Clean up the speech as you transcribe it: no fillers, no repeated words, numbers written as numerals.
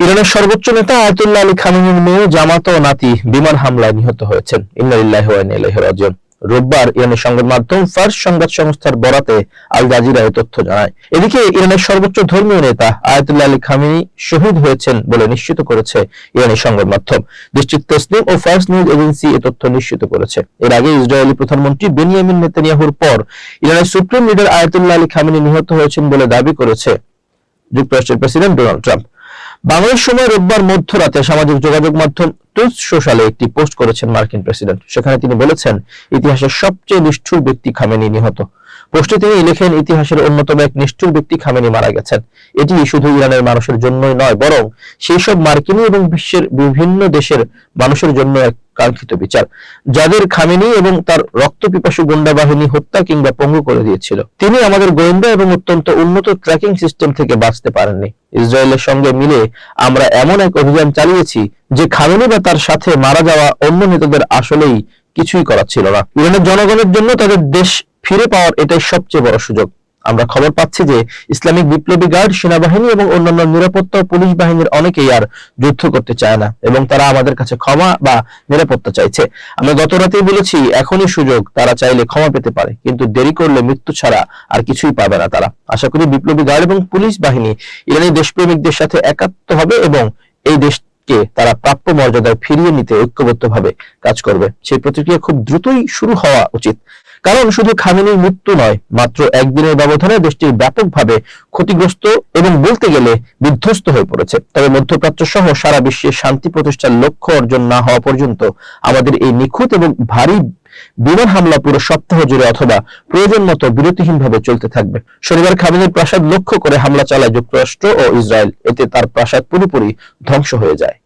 ইরানের সর্বোচ্চ নেতা আয়াতুল্লাহ আলী খামেনির মেয়ে জামাত ও নাতি বিমান হামলায় নিহত হয়েছেন। ইন্না লিল্লাহি ওয়া ইন্না ইলাইহি রাজিউন। রোববার ইরানের সংবাদ মাধ্যম ফার্স সংবাদ সংস্থার বরাতে আল জাজিরা এই তথ্য জানায়। এদিকে ইরানের সর্বোচ্চ ধর্মীয় নেতা আয়াতুল্লাহ আলী খামেনি শহীদ হয়েছেন বলে নিশ্চিত করেছে ইরানি সংবাদ মাধ্যম। দেশটির তসনিম ও ফার্স নিউজ এজেন্সি এ তথ্য নিশ্চিত করেছে। এর আগে ইসরায়েলি প্রধানমন্ত্রী বেনিয়ামিন নেতানিয়াহুর পর ইরানের supreme leader Ayatollah Ali Khamenei নিহত হয়েছেন বলে দাবি করেছে যুক্তরাষ্ট্রের প্রেসিডেন্ট ডোনাল্ড ট্রাম্প। বাংলাদেশ সময় রোববার মধ্যরাতে সামাজিক যোগাযোগ মাধ্যম ট্রুথ সোশ্যালে একটি পোস্ট করেছেন মার্কিন প্রেসিডেন্ট। সেখানে তিনি বলেছেন, ইতিহাসের সবচেয়ে নিষ্ঠুর ব্যক্তি খামেনি নিহত। পোস্টে তিনি লিখেন, ইতিহাসের অন্যতম এক নিষ্ঠুর ব্যক্তি খামেনি মারা গেছেন। এটি শুধু ইরানের মানুষের জন্যই নয়, বরং সেই সব মার্কিনী এবং বিশ্বের বিভিন্ন দেশের মানুষের জন্য এক কাঙ্ক্ষিত বিচার, যাদের খামেনি এবং তার রক্তপিপাসু গুন্ডা বাহিনী হত্যা কিংবা পঙ্গু করে দিয়েছিল। তিনি আমাদের গোয়েন্দা এবং অত্যন্ত উন্নত ট্র্যাকিং সিস্টেম থেকে বাঁচতে পারেননি। ইসরায়েলের সঙ্গে মিলে আমরা এমন এক অভিযান চালিয়েছি যে খামেনি বা তার সাথে মারা যাওয়া অন্য নেতাদের আসলেই কিছুই করার ছিল না। ইরানের জনগণের জন্য তাদের দেশ ফিরে পাওয়ার এটাই সবচেয়ে বড় সুযোগ। আমরা খবর পাচ্ছি যে ইসলামিক বিপ্লবী গার্ড, সেনাবাহিনী এবং অন্যান্য নিরাপত্তা ও পুলিশ বাহিনীর অনেকেই আর যুদ্ধ করতে চায় না এবং তারা আমাদের কাছে ক্ষমা বা নিরাপত্তা চাইছে। আমি গত রাতেই বলেছি, এখনই সুযোগ। তারা চাইলে ক্ষমা পেতে পারে, কিন্তু দেরি করলে মৃত্যু ছাড়া আর কিছুই পাবে না তারা। আশা করি বিপ্লবী গার্ড এবং পুলিশ বাহিনী ইরানি দেশপ্রেমিকদের সাথে একাত্ম হবে এবং এই দেশকে তারা প্রাপ্য মর্যাদায় ফিরিয়ে নিতে ঐক্যবদ্ধভাবে কাজ করবে। সেই প্রতিক্রিয়া খুব দ্রুতই শুরু হওয়া উচিত, কারণ শুধু খামেনির মৃত্যু নয়, মাত্র একদিনের ব্যবধানে দেশটি ব্যাপকভাবে ক্ষতিগ্রস্ত এবং বলতে গেলে বিধ্বস্ত হয়ে পড়েছে। তবে মধ্যপ্রাচ্য সহ সারা বিশ্বে শান্তি প্রতিষ্ঠার লক্ষ্য অর্জন না হওয়া পর্যন্ত আমাদের এই নিখুঁত এবং ভারী বিমান হামলা পুরো সপ্তাহ জুড়ে অথবা প্রয়োজন মতো বিরতিহীনভাবে চলতে থাকবে। শনিবার খামেনির প্রাসাদ লক্ষ্য করে হামলা চালায় যুক্তরাষ্ট্র ও ইসরায়েল। এতে তার প্রাসাদ পুরোপুরি ধ্বংস হয়ে যায়।